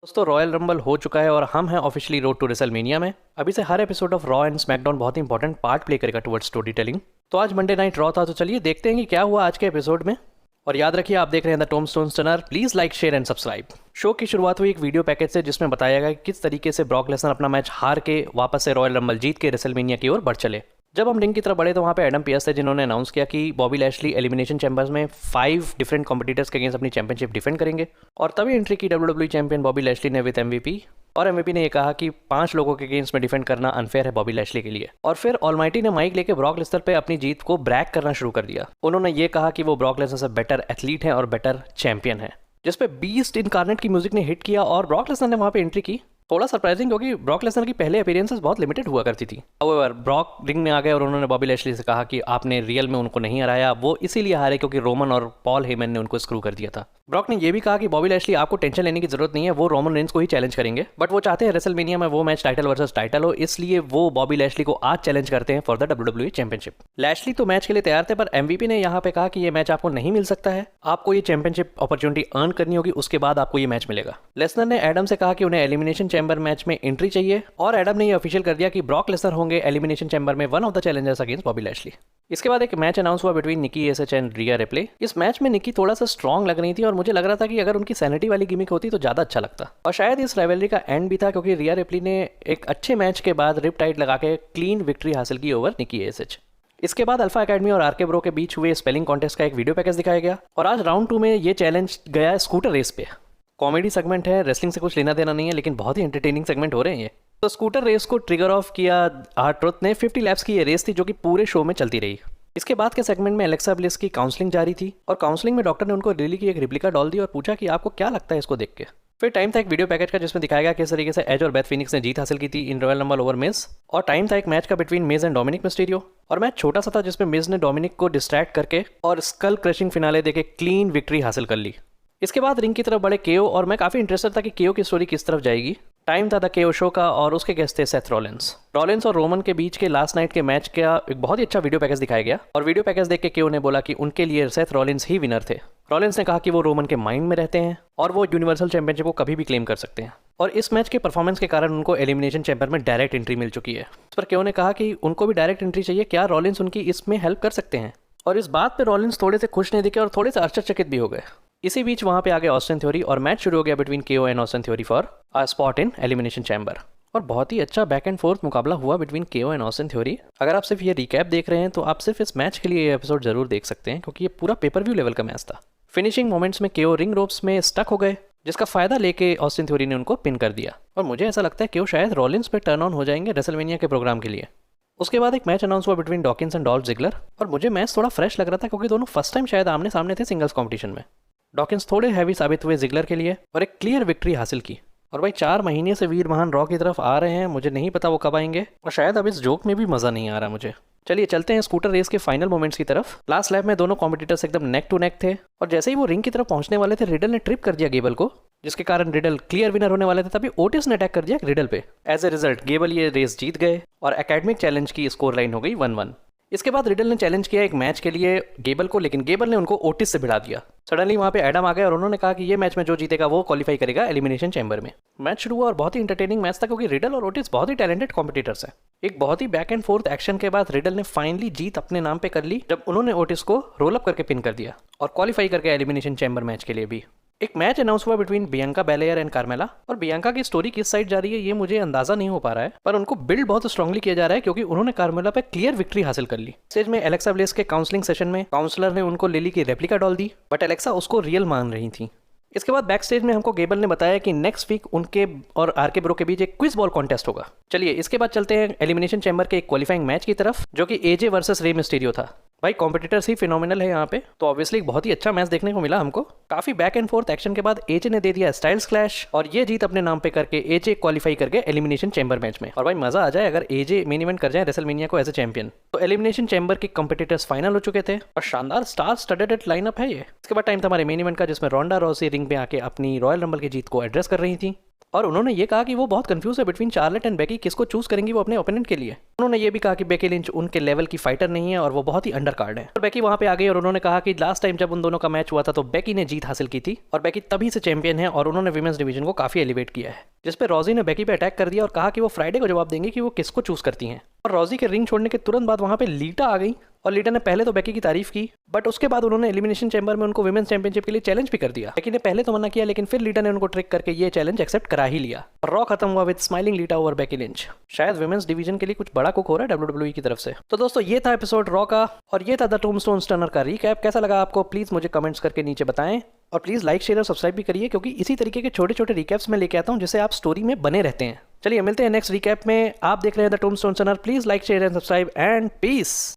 दोस्तों royal rumble हो चुका है और हम हैं ऑफिशियली रोड टू रेसलमेनिया में। अभी से हर episode of Raw and SmackDown बहुत ही इंपॉर्टेंट पार्ट प्ले करेगा टुवर्ड्स स्टोरी टेलिंग। तो आज मंडे नाइट रॉ था, तो चलिए देखते हैं कि क्या हुआ आज के एपिसोड में। और याद रखिए आप देख रहे हैं the tombstone stunner. Please like share and subscribe. Show की शुरुआत हुई एक वीडियो पैकेज से जिसमें बताया गया कि किस तरीके से ब्रॉक लेसनर अपना मैच हार के वापस से रॉयल रंबल जीत के रेसलमेनिया की ओर बढ़ चले। जब हम रिंग की तरफ बढ़े तो वहाँ पे एडम पियर्स थे जिन्होंने अनाउंस किया कि बॉबी लैशली एलिमिनेशन चैम्बर्स में 5 डिफरेंट कॉम्पिटिटर्स के अगेंस्ट अपनी चैंपियनशिप डिफेंड करेंगे। और तभी एंट्री की डब्ल्यूडब्ल्यूई चैंपियन बॉबी लैशली ने विद एमवीपी। और एमवीपी ने यह कहा कि 5 लोगों के अगेंस्ट में डिफेंड करना अनफेयर है बॉबी लैशली के लिए। और फिर ऑलमाइटी ने माइक लेके ब्रॉक लेसनर पे अपनी जीत को ब्रैग करना शुरू कर दिया। उन्होंने ये कहा कि वो ब्रॉक लेसनर से बेटर एथलीट है और बेटर चैंपियन है, जिस पे बीस्ट इनकार्नेट की म्यूजिक ने हिट किया और ब्रॉक लेसनर ने वहाँ पे एंट्री की। थोड़ा सरप्राइजिंग क्योंकि ब्रॉक लेसनर की पहले अपीयरेंसेस बहुत लिमिटेड हुआ करती थी। हाउएवर ब्रॉक रिंग में आ गए और उन्होंने बॉबी लैशली से कहा कि आपने रियल में उनको नहीं हराया, वो इसीलिए हारे क्योंकि रोमन और पॉल हेमन ने उनको स्क्रू कर दिया था। ब्रॉक ने यह भी कहा कि बॉबी लैशली आपको टेंशन लेने की जरूरत नहीं है, वो रोमन रेंज को ही चैलेंज करेंगे, बट वो चाहते हैं रेसलमेनिया में वो मैच टाइटल वर्सेस टाइटल हो, इसलिए वो बॉबी लैशली को आज चैलेंज करते हैं for the WWE championship. Lashley तो मैच के लिए तैयार थे, पर एमवीपी ने यहाँ पे कहा कि ये मैच आपको नहीं मिल सकता है, आपको ये चैंपियनशिप अपॉर्चुनिटी अर्न करनी होगी, उसके बाद आपको ये मैच मिलेगा। लेसनर ने एडम से कहा कि उन्हें एलिमिनेशन चैम्बर मैच में एंट्री चाहिए और एडम ने ये ऑफिशियल कर दिया कि ब्रॉक लेसनर होंगे एलिमिनेशन चैम्बर में one of the challengers against Bobby Lashley. इसके बाद एक मैच अनाउंस हुआ between Nikki ASH and Rhea Ripley. इस मैच में निकी थोड़ा सा स्ट्रॉन्ग लग रही थी और मुझे लग रहा था कि अगर उनकी सैनिटी वाली गिमिक होती तो ज्यादा अच्छा लगता, और शायद इस राइवलरी का एंड भी था क्योंकि रिया रिप्ले ने एक अच्छे मैच के बाद रिप टाइट लगा के क्लीन विक्ट्री हासिल की ओवर निकी एसएच। इसके बाद अल्फा एकेडमी और आरके ब्रो के बीच हुए स्पेलिंग कॉन्टेस्ट का एक वीडियो पैकेज दिखाया गया और आज राउंड 2 में ये चैलेंज गया स्कूटर रेस पे। कॉमेडी सेगमेंट है, रेसलिंग से कुछ लेना देना नहीं है, लेकिन बहुत ही एंटरटेनिंग सेगमेंट हो रहे हैं ये। तो स्कूटर रेस को ट्रिगर ऑफ किया आर ट्रुथ ने। 50 लैप्स की ये रेस थी जो कि पूरे शो में चलती रही। इसके बाद के सेगमेंट में एलेक्सा ब्लिस की काउंसलिंग जारी थी और काउंसलिंग में डॉक्टर ने उनको लिली की एक रिप्लिका डॉल दी और पूछा कि आपको क्या लगता है इसको देख के। फिर टाइम था एक वीडियो पैकेज का जिसमें दिखाया गया किस तरीके से एज और बेथ फिनिक्स ने जीत हासिल की थी इन रॉयल रंबल ओवर मिज। और टाइम था एक मैच का between Mizo and Dominik Mysterio, और मैच छोटा सा था जिसमें मिज ने डोमिनिक को डिस्ट्रैक्ट करके और स्कल क्रशिंग फिनाले देके क्लीन विक्ट्री हासिल कर ली। इसके बाद रिंग की तरफ बढ़े केओ और मैं काफी इंटरेस्टेड था कि केओ की स्टोरी किस तरफ जाएगी। टाइम था द केओ शो का और उसके गेस्ट थे सेथ रॉलिंस और रोमन के बीच के लास्ट नाइट के मैच का एक बहुत ही अच्छा वीडियो पैकेज दिखाया गया। और वीडियो पैकेज देख के केओ ने बोला कि उनके लिए सेथ रॉलिंस ही विनर थे। रॉलिंस ने कहा कि वो रोमन के माइंड में रहते हैं और वो यूनिवर्सल चैंपियनशिप को कभी भी क्लेम कर सकते हैं, और इस मैच के परफॉर्मेंस के कारण उनको एलिमिनेशन चैम्बर में डायरेक्ट एंट्री मिल चुकी है। इस पर केओ ने कहा कि उनको भी डायरेक्ट एंट्री चाहिए, क्या रॉलिंस उनकी इसमें हेल्प कर सकते हैं। और इस बात पे रॉलिंस थोड़े से खुश नहीं दिखे और थोड़े से आश्चर्यचकित भी हो गए। इसी बीच वहां पे आ गए ऑस्टिन थ्योरी और मैच शुरू हो गया बिटवीन केओ and Austin theory for a spot in elimination chamber. और बहुत ही अच्छा बैक एंड फोर्थ मुकाबला हुआ बिटवीन केओ एंड ऑस्टिन थ्योरी। अगर आप सिर्फ ये रिकैप देख रहे हैं तो आप सिर्फ इस मैच के लिए ये एपिसोड जरूर देख सकते हैं क्योंकि ये पूरा पेपर व्यू लेवल का मैच था। फिनिशिंग मोमेंट्स में केओ रिंग रोप्स में स्टक हो गए, जिसका फायदा लेके ऑस्टिन थ्योरी ने उनको पिन कर दिया। और मुझे ऐसा लगता है केओ शायद रॉलिंस पे टर्न ऑन हो जाएंगे रेसलमेनिया के प्रोग्राम के लिए। उसके बाद एक मैच अनाउंस हुआ between Dawkins and Dolph Ziggler, और मुझे मैच थोड़ा फ्रेश लग रहा था क्योंकि दोनों फर्स्ट टाइम शायद आमने सामने थे सिंगल्स कॉम्पिटिशन में। डॉकिंस थोड़े हैवी साबित हुए जिगलर के लिए और एक क्लियर विक्ट्री हासिल की। और भाई 4 महीने से वीर महान रॉ की तरफ आ रहे हैं, मुझे नहीं पता वो कब आएंगे, और शायद अब इस जोक में भी मजा नहीं आ रहा मुझे। चलिए चलते हैं स्कूटर रेस के फाइनल मोमेंट्स की तरफ। लास्ट लैप में दोनों कॉम्पिटिटर्स एकदम नेक टू नेक थे और जैसे ही वो रिंग की तरफ पहुंचने वाले थे रिडल ने ट्रिप कर दिया गेबल को, जिसके कारण रिडल क्लियर विनर होने वाले थे। तभी ओटिस ने अटैक कर दिया रिडल पे। एज ए रिजल्ट गेबल ये रेस जीत गए और एकेडमिक चैलेंज की स्कोर लाइन हो गई 1-1। इसके बाद रिडल ने चैलेंज किया एक मैच के लिए गेबल को, लेकिन गेबल ने उनको ओटिस से भिड़ा दिया। सडनली वहां पे एडम आ गए और उन्होंने कहा कि ये मैच में जो जीतेगा वो क्वालिफाई करेगा एलिमिनेशन चैम्बर में। मैच शुरू हुआ और बहुत ही इंटरटेनिंग मैच था क्योंकि रिडल और ओटिस बहुत ही टैलेंटेड कॉम्पिटिटर्स हैं। एक बहुत ही बैक एंड फोर्थ एक्शन के बाद रिडल ने फाइनली जीत अपने नाम पे कर ली जब उन्होंने ओटिस को रोल अप करके पिन कर दिया और क्वालिफाई करके एलिमिनेशन चैम्बर मैच के लिए भी। एक मैच अनाउंस हुआ between Bianca Belair and Carmella, और बियांका की स्टोरी किस साइड जा रही है ये मुझे अंदाजा नहीं हो पा रहा है, पर उनको बिल्ड बहुत स्ट्रांगली किया जा रहा है क्योंकि उन्होंने कार्मेला पे क्लियर विक्ट्री हासिल कर ली। स्टेज में एलेक्सा ब्लिस के काउंसलिंग सेशन में काउंसलर ने उनको लिली की replica doll the, but Alexa उसको रियल मान रही थी। इसके बाद बैक स्टेज में हमको गेबल ने बताया कि नेक्स्ट वीक उनके और आरके ब्रो के बीच एक क्विज बॉल कॉन्टेस्ट होगा। चलिए इसके बाद चलते हैं एलिमिनेशन चैम्बर के एक क्वालिफाइंग मैच की तरफ जो कि एजे वर्सेस रे मिस्टीरियो था। भाई कॉम्पिटिटर्स ही फिनोमिनल है यहाँ पे, तो ऑब्वियसली एक बहुत ही अच्छा मैच देखने को मिला हमको। काफी बैक एंड फोर्थ एक्शन के बाद एजे ने दे दिया स्टाइल्स क्लैश और ये जीत अपने नाम पे करके एजे क्वालिफाई करके एलिमिनेशन चैम्बर मैच में। और भाई मजा आ जाए अगर एजे मेन इवेंट कर जाए रेसलमेनिया को एज ए चैंपियन। तो एलिमिनेशन चैम्बर के कॉम्पिटिटर्स फाइनल हो चुके थे और शानदार स्टार स्टडेड लाइनअप है ये। इसके बाद टाइम था हमारे मेन इवेंट का जिसमें रोंडा रॉसी रिंग पे आके अपनी रॉयल रंबल की जीत को एड्रेस कर रही थी। और उन्होंने ये कहा कि वो बहुत कंफ्यूज है बिटवीन चार्लेट एंड बेकी, किसको चूज करेंगी वो अपने ओपोनेंट के लिए। उन्होंने ये भी कहा कि बेकी लिंच उनके लेवल की फाइटर नहीं है और वो बहुत ही अंडर कार्ड है। और बेकी वहां पे आ गई और उन्होंने कहा कि लास्ट टाइम जब उन दोनों का मैच हुआ था तो बेकी ने जीत हासिल की थी और बेकी तभी से चैंपियन है और उन्होंने विमेंस डिवीजन को काफी एलिवेट किया है। जिस पे रोजी ने बेकी पे अटैक कर दिया और कहा कि वो फ्राइडे को जवाब देंगे कि वो किसको चूज करती हैं। और रोजी के रिंग छोड़ने के तुरंत बाद वहां पे लीटा आ गई और लीटा ने पहले तो बेकी की तारीफ की, बट उसके बाद उन्होंने एलिमिनेशन चैम्बर में उनको विमेंस चैंपियनशिप के लिए चैलेंज भी कर दिया। बेकी ने पहले तो मना किया लेकिन फिर लीटा ने उनको ट्रिक करके ये चैलेंज एक्सेप्ट करा ही लिया और रॉ खत्म हुआ with smiling लीटा over Becky Lynch. शायद विमेंस डिवीजन के लिए कुछ बड़ा कुक हो रहा है WWE की तरफ से। तो दोस्तों ये था एपिसोड रॉ का और ये था द टॉम्बस्टोन स्टनर का रीकैप। कैसा लगा आपको प्लीज मुझे कमेंट्स करके नीचे बताएं और प्लीज लाइक शेयर और सब्सक्राइब भी करिए क्योंकि इसी तरीके के छोटे छोटे रिकैप्स मैं लेके आता हूं जिससे आप स्टोरी में बने रहते हैं। चलिए मिलते हैं नेक्स्ट रिकैप में। आप देख रहे हैं the Tombstone Stunner. Please like share and subscribe and piece.